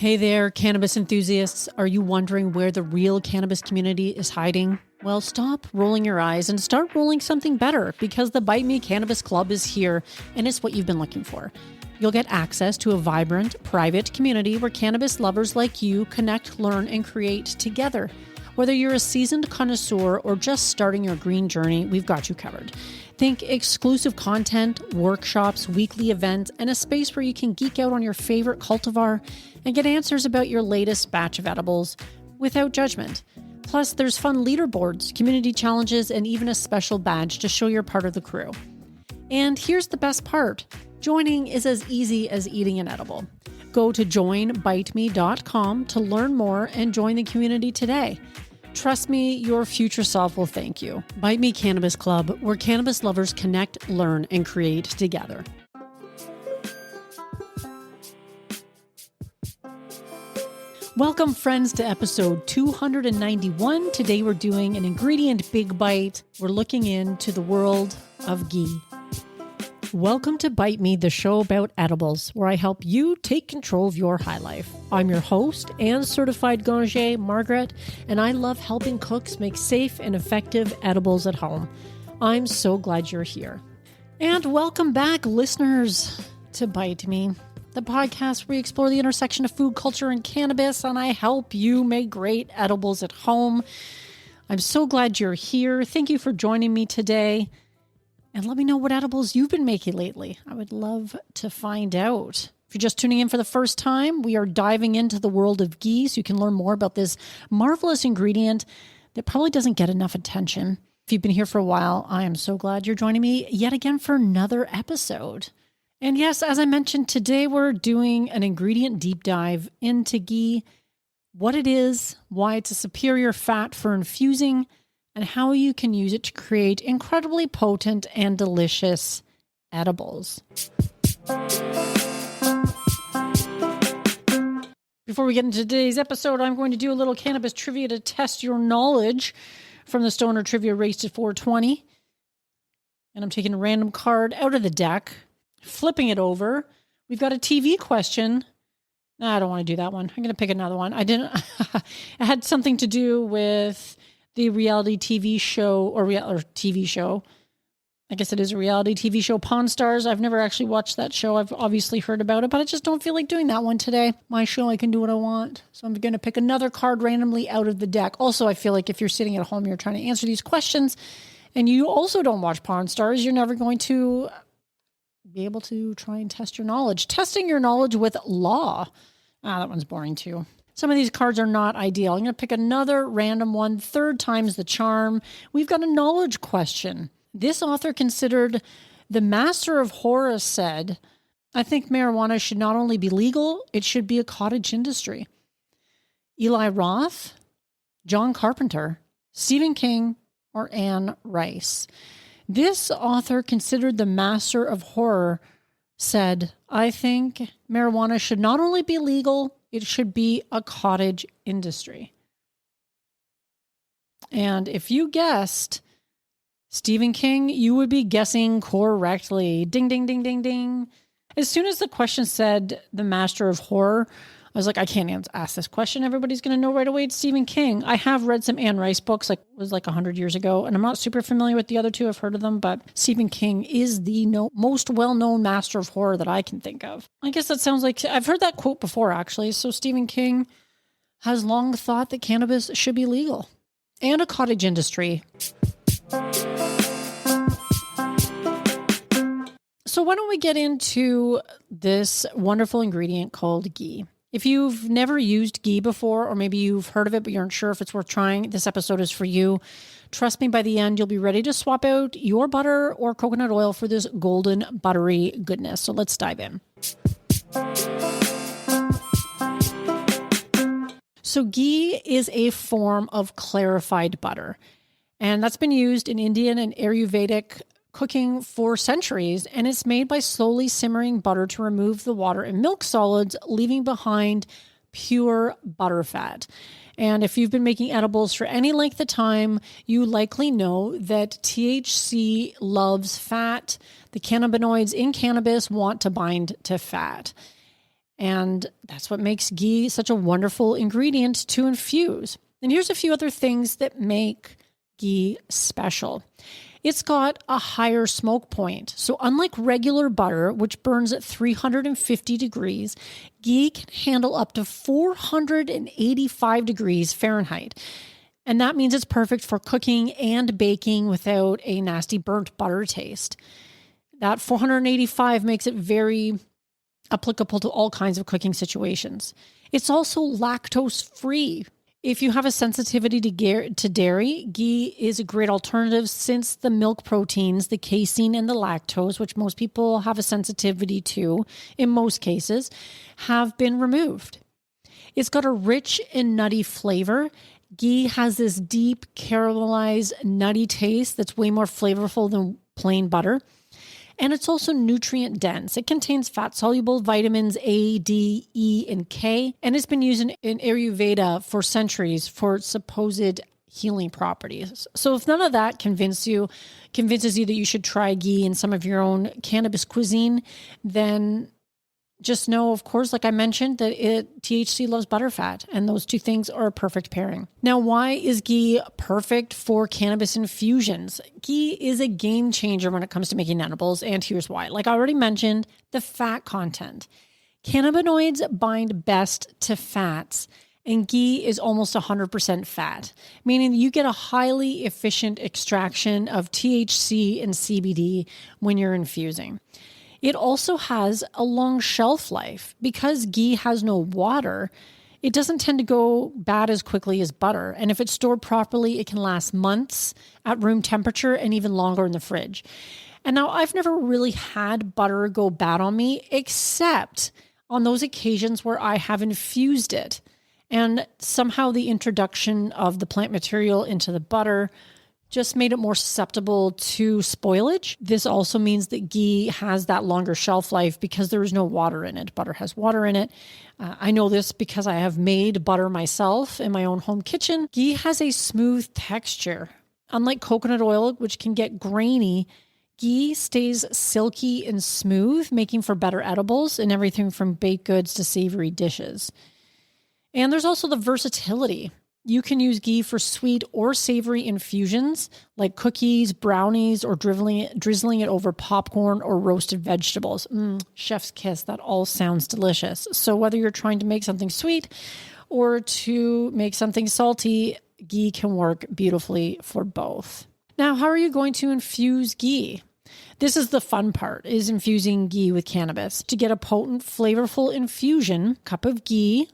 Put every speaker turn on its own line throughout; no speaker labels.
Hey there, cannabis enthusiasts. Are you wondering where the real cannabis community is hiding? Well, stop rolling your eyes and start rolling something better, because the Bite Me Cannabis Club is here, and it's what you've been looking for. You'll get access to a vibrant, private community where cannabis lovers like you connect, learn, and create together. Whether you're a seasoned connoisseur or just starting your green journey, we've got you covered. Think exclusive content, workshops, weekly events, and a space where you can geek out on your favorite cultivar and get answers about your latest batch of edibles without judgment. Plus, there's fun leaderboards, community challenges, and even a special badge to show you're part of the crew. And here's the best part. Joining is as easy as eating an edible. Go to joinbiteme.com to learn more and join the community today. Trust me, your future self will thank you. Bite Me Cannabis Club, where cannabis lovers connect, learn, and create together. Welcome, friends, to episode 291. Today we're doing an ingredient big bite. We're looking into the world of ghee. Welcome to Bite Me, the show about edibles, where I help you take control of your high life. I'm your host and certified ganger, Margaret, and I love helping cooks make safe and effective edibles at home. I'm so glad you're here. And welcome back, listeners, to Bite Me, the podcast where we explore the intersection of food culture and cannabis, and I help you make great edibles at home. I'm so glad you're here. Thank you for joining me today. And let me know what edibles you've been making lately. I would love to find out. If you're just tuning in for the first time, we are diving into the world of ghee so you can learn more about this marvelous ingredient that probably doesn't get enough attention. If you've been here for a while, I am so glad you're joining me yet again for another episode. And yes, as I mentioned, today we're doing an ingredient deep dive into ghee, what it is, why it's a superior fat for infusing, and how you can use it to create incredibly potent and delicious edibles. Before we get into today's episode, I'm going to do a little cannabis trivia to test your knowledge from the Stoner Trivia Race to 420. And I'm taking a random card out of the deck, flipping it over. We've got a TV question. No, I don't want to do that one. I'm going to pick another one. It had something to do with the reality TV show or TV show. I guess it is a reality TV show, Pawn Stars. I've never actually watched that show. I've obviously heard about it, but I just don't feel like doing that one today. My show, I can do what I want. So I'm going to pick another card randomly out of the deck. Also, I feel like if you're sitting at home, you're trying to answer these questions, and you also don't watch Pawn Stars, you're never going to be able to try and test your knowledge. Testing your knowledge with law. That one's boring too. Some of these cards are not ideal. I'm going to pick another random one. Third time's the charm. We've got a knowledge question. This author considered the master of horror said, I think marijuana should not only be legal, it should be a cottage industry. Eli Roth, John Carpenter, Stephen King, or Anne Rice. This author considered the master of horror said, I think marijuana should not only be legal, it should be a cottage industry. And if you guessed Stephen King, you would be guessing correctly. Ding, ding, ding, ding, ding. As soon as the question said the master of horror, I was like, I can't ask this question. Everybody's going to know right away it's Stephen King. I have read some Anne Rice books, it was 100 years ago, and I'm not super familiar with the other two. I've heard of them, but Stephen King is the most well-known master of horror that I can think of. I guess that sounds like, I've heard that quote before, actually. So Stephen King has long thought that cannabis should be legal and a cottage industry. So why don't we get into this wonderful ingredient called ghee? If you've never used ghee before, or maybe you've heard of it, but you're unsure if it's worth trying, this episode is for you. Trust me, by the end, you'll be ready to swap out your butter or coconut oil for this golden, buttery goodness. So let's dive in. So ghee is a form of clarified butter, and that's been used in Indian and Ayurvedic cooking for centuries, and it's made by slowly simmering butter to remove the water and milk solids, leaving behind pure butter fat. And if you've been making edibles for any length of time, you likely know that THC loves fat. The cannabinoids in cannabis want to bind to fat. And that's what makes ghee such a wonderful ingredient to infuse. And here's a few other things that make ghee special. It's got a higher smoke point. So unlike regular butter, which burns at 350 degrees, ghee can handle up to 485 degrees Fahrenheit. And that means it's perfect for cooking and baking without a nasty burnt butter taste. That 485 makes it very applicable to all kinds of cooking situations. It's also lactose free. If you have a sensitivity to dairy, ghee is a great alternative since the milk proteins, the casein and the lactose, which most people have a sensitivity to in most cases, have been removed. It's got a rich and nutty flavor. Ghee has this deep caramelized nutty taste that's way more flavorful than plain butter. And it's also nutrient dense. It contains fat-soluble vitamins A, D, E, and K, and it's been used in Ayurveda for centuries for its supposed healing properties. So if none of that convinces you that you should try ghee in some of your own cannabis cuisine, then just know, of course, like I mentioned, that THC loves butterfat, and those two things are a perfect pairing. Now, why is ghee perfect for cannabis infusions? Ghee is a game changer when it comes to making edibles, and here's why. Like I already mentioned, the fat content. Cannabinoids bind best to fats, and ghee is almost 100% fat, meaning you get a highly efficient extraction of THC and CBD when you're infusing. It also has a long shelf life. Because ghee has no water, it doesn't tend to go bad as quickly as butter. And if it's stored properly, it can last months at room temperature and even longer in the fridge. And now I've never really had butter go bad on me, except on those occasions where I have infused it. And somehow the introduction of the plant material into the butter just made it more susceptible to spoilage. This also means that ghee has that longer shelf life because there is no water in it. Butter has water in it. I know this because I have made butter myself in my own home kitchen. Ghee has a smooth texture. Unlike coconut oil, which can get grainy, ghee stays silky and smooth, making for better edibles in everything from baked goods to savory dishes. And there's also the versatility. You can use ghee for sweet or savory infusions like cookies, brownies, or drizzling it over popcorn or roasted vegetables. Chef's kiss, that all sounds delicious. So whether you're trying to make something sweet or to make something salty, ghee can work beautifully for both. Now, how are you going to infuse ghee? This is the fun part, is infusing ghee with cannabis. To get a potent, flavorful infusion, cup of ghee,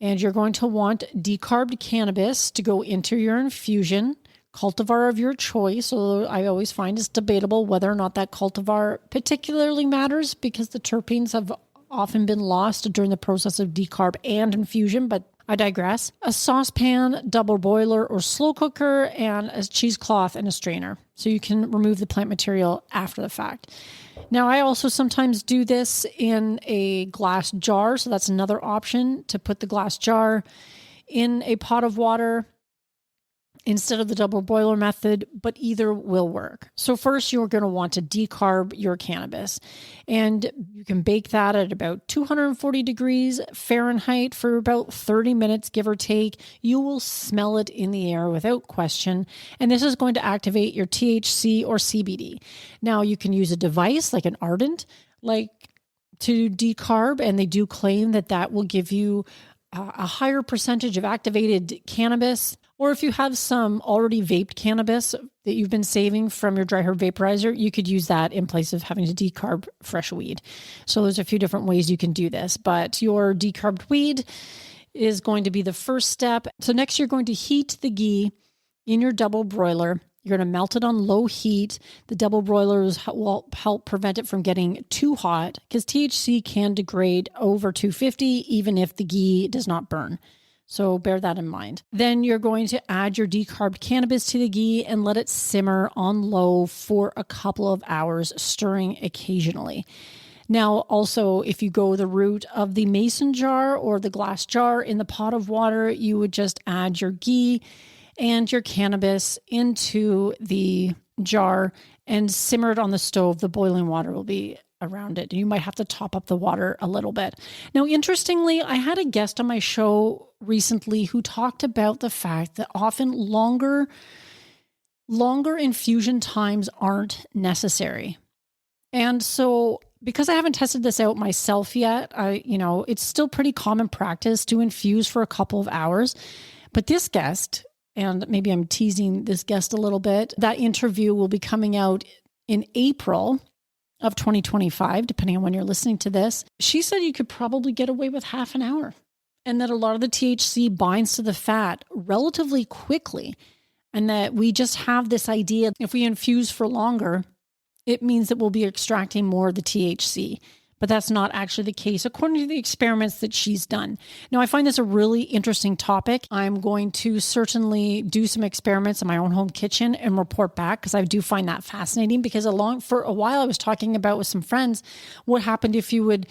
and you're going to want decarbed cannabis to go into your infusion, cultivar of your choice. Although I always find it's debatable whether or not that cultivar particularly matters because the terpenes have often been lost during the process of decarb and infusion, but I digress. A saucepan, double boiler, or slow cooker, and a cheesecloth and a strainer. So you can remove the plant material after the fact. Now, I also sometimes do this in a glass jar. So that's another option, to put the glass jar in a pot of water instead of the double boiler method, but either will work. So first, you're going to want to decarb your cannabis, and you can bake that at about 240 degrees Fahrenheit for about 30 minutes, give or take. You will smell it in the air without question, and this is going to activate your THC or CBD. Now, you can use a device like an ardent, to decarb, and they do claim that that will give you a higher percentage of activated cannabis. Or if you have some already vaped cannabis that you've been saving from your dry herb vaporizer, you could use that in place of having to decarb fresh weed. So there's a few different ways you can do this, but your decarbed weed is going to be the first step. So next, you're going to heat the ghee in your double broiler. You're going to melt it on low heat. The double broilers will help prevent it from getting too hot because THC can degrade over 250 even if the ghee does not burn. So bear that in mind. Then you're going to add your decarbed cannabis to the ghee and let it simmer on low for a couple of hours, stirring occasionally. Now, also, if you go the route of the mason jar or the glass jar in the pot of water, you would just add your ghee and your cannabis into the jar and simmer it on the stove. The boiling water will be around it. You might have to top up the water a little bit. Now, interestingly, I had a guest on my show recently who talked about the fact that often longer infusion times aren't necessary. And so because I haven't tested this out myself yet, it's still pretty common practice to infuse for a couple of hours. But this guest, and maybe I'm teasing this guest a little bit, that interview will be coming out in April of 2025, depending on when you're listening to this. She said you could probably get away with half an hour, and that a lot of the THC binds to the fat relatively quickly. And that we just have this idea, if we infuse for longer, it means that we'll be extracting more of the THC. But that's not actually the case, according to the experiments that she's done. Now, I find this a really interesting topic. I'm going to certainly do some experiments in my own home kitchen and report back, because I do find that fascinating. Because for a while, I was talking about with some friends what happened if you would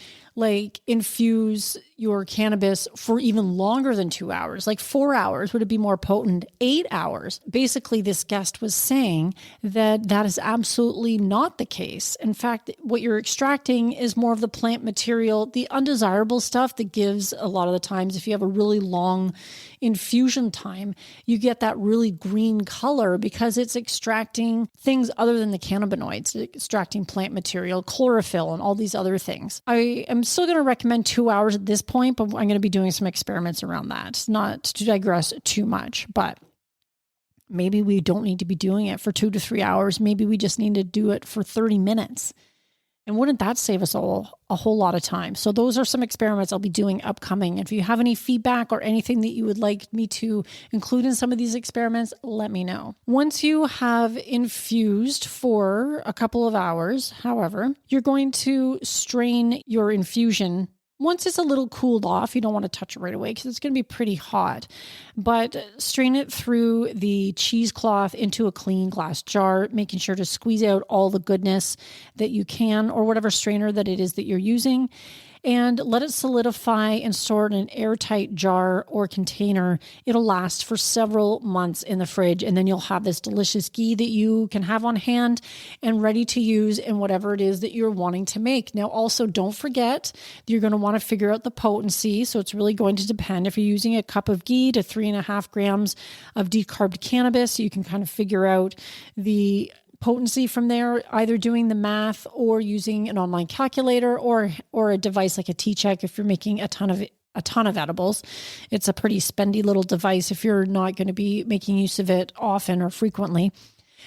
infuse your cannabis for even longer than 2 hours, like 4 hours. Would it be more potent? 8 hours. Basically, this guest was saying that that is absolutely not the case. In fact, what you're extracting is more of the plant material, the undesirable stuff that gives, a lot of the times, if you have a really long infusion time, you get that really green color because it's extracting things other than the cannabinoids, extracting plant material, chlorophyll, and all these other things. I am still going to recommend 2 hours at this point, but I'm going to be doing some experiments around that. Not to digress too much, but maybe we don't need to be doing it for 2 to 3 hours. Maybe we just need to do it for 30 minutes. And wouldn't that save us all a whole lot of time? So those are some experiments I'll be doing upcoming. If you have any feedback or anything that you would like me to include in some of these experiments, let me know. Once you have infused for a couple of hours, however, you're going to strain your infusion. Once it's a little cooled off, you don't want to touch it right away because it's going to be pretty hot, but strain it through the cheesecloth into a clean glass jar, making sure to squeeze out all the goodness that you can, or whatever strainer that it is that you're using, and let it solidify and store it in an airtight jar or container. It'll last for several months in the fridge, and then you'll have this delicious ghee that you can have on hand and ready to use in whatever it is that you're wanting to make. Now, also, don't forget, you're going to want to figure out the potency. So it's really going to depend. If you're using a cup of ghee to 3.5 grams of decarbed cannabis, you can kind of figure out the potency from there, either doing the math or using an online calculator or a device like a T-Check if you're making a ton of edibles. It's a pretty spendy little device if you're not going to be making use of it often or frequently.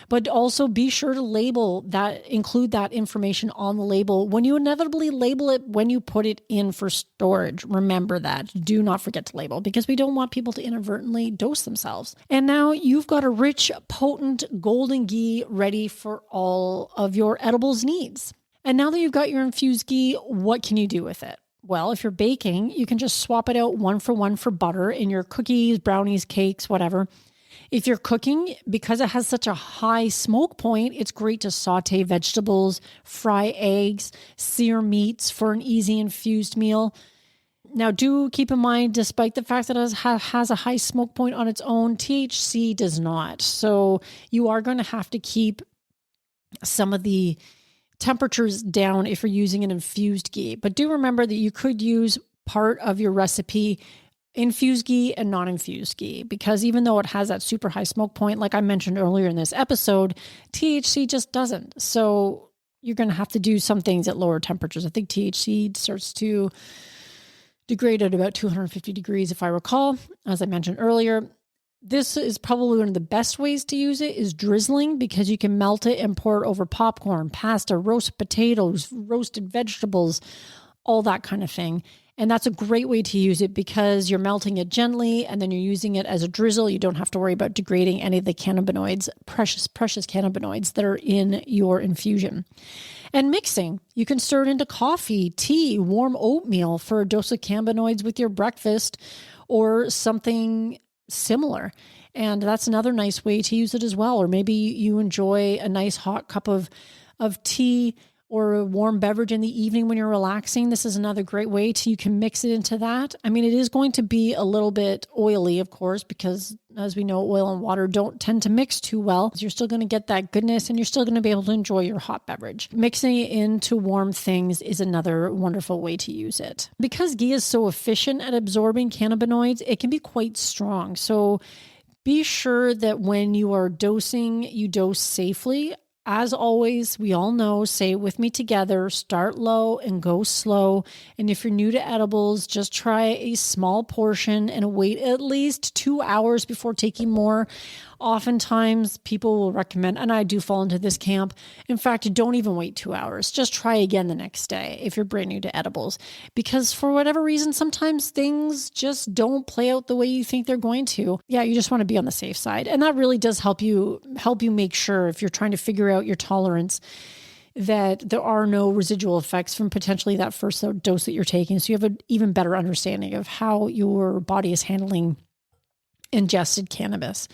But also be sure to include that information on the label when you inevitably label it when you put it in for storage. Remember that. Do not forget to label, because we don't want people to inadvertently dose themselves. And now you've got a rich, potent golden ghee ready for all of your edibles needs. And now that you've got your infused ghee, what can you do with it? Well, if you're baking, you can just swap it out 1 for butter in your cookies, brownies, cakes, whatever. If you're cooking, because it has such a high smoke point, it's great to saute vegetables, fry eggs, sear meats for an easy infused meal. Now, do keep in mind, despite the fact that it has a high smoke point on its own, THC does not. So you are going to have to keep some of the temperatures down if you're using an infused ghee. But do remember that you could use part of your recipe infused ghee and non-infused ghee, because even though it has that super high smoke point, like I mentioned earlier in this episode, THC just doesn't. So you're going to have to do some things at lower temperatures. I think THC starts to degrade at about 250 degrees, if I recall, as I mentioned earlier. This is probably one of the best ways to use it is drizzling, because you can melt it and pour it over popcorn, pasta, roasted potatoes, roasted vegetables, all that kind of thing. And that's a great way to use it because you're melting it gently and then you're using it as a drizzle. You don't have to worry about degrading any of the cannabinoids, precious cannabinoids that are in your infusion. And mixing, you can stir it into coffee, tea, warm oatmeal for a dose of cannabinoids with your breakfast or something similar. And that's another nice way to use it as well. Or maybe you enjoy a nice hot cup of tea or a warm beverage in the evening when you're relaxing, this is another great way you can mix it into that. I mean, it is going to be a little bit oily, of course, because as we know, oil and water don't tend to mix too well. You're still going to get that goodness and you're still going to be able to enjoy your hot beverage. Mixing it into warm things is another wonderful way to use it. Because ghee is so efficient at absorbing cannabinoids, it can be quite strong. So be sure that when you are dosing, you dose safely. As always, we all know, say it with me together, start low and go slow. And if you're new to edibles, just try a small portion and wait at least 2 hours before taking more. Oftentimes people will recommend, and I do fall into this camp, in fact, don't even wait 2 hours. Just try again the next day if you're brand new to edibles. Because for whatever reason, sometimes things just don't play out the way you think they're going to. Yeah, you just want to be on the safe side. And that really does help you make sure, if you're trying to figure out your tolerance, that there are no residual effects from potentially that first dose that you're taking. So you have an even better understanding of how your body is handling ingested cannabis.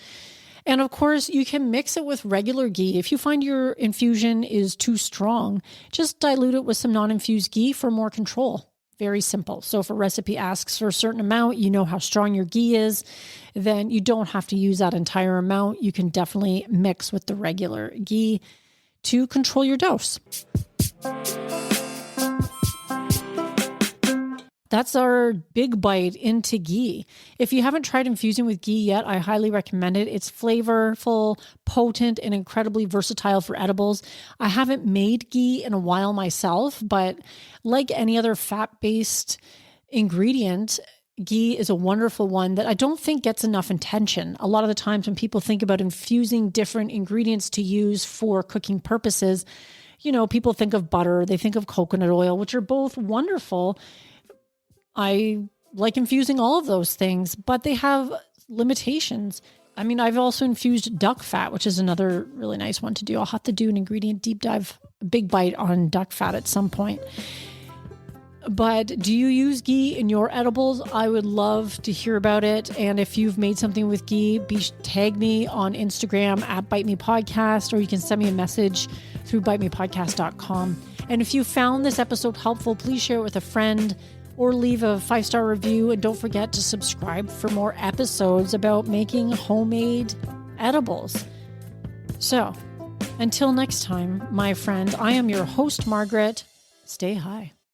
And of course, you can mix it with regular ghee. If you find your infusion is too strong, just dilute it with some non-infused ghee for more control. Very simple. So if a recipe asks for a certain amount, you know how strong your ghee is, then you don't have to use that entire amount. You can definitely mix with the regular ghee to control your dose. That's our big bite into ghee. If you haven't tried infusing with ghee yet, I highly recommend it. It's flavorful, potent, and incredibly versatile for edibles. I haven't made ghee in a while myself, but like any other fat-based ingredient, ghee is a wonderful one that I don't think gets enough attention. A lot of the times when people think about infusing different ingredients to use for cooking purposes, people think of butter, they think of coconut oil, which are both wonderful. I like infusing all of those things, but they have limitations. I mean, I've also infused duck fat, which is another really nice one to do. I'll have to do an ingredient deep dive, a big bite on duck fat at some point. But do you use ghee in your edibles? I would love to hear about it. And if you've made something with ghee, tag me on Instagram at Bite Me Podcast, or you can send me a message through bitemepodcast.com. And if you found this episode helpful, please share it with a friend or leave a 5-star review. And don't forget to subscribe for more episodes about making homemade edibles. So until next time, my friend, I am your host, Margaret. Stay high.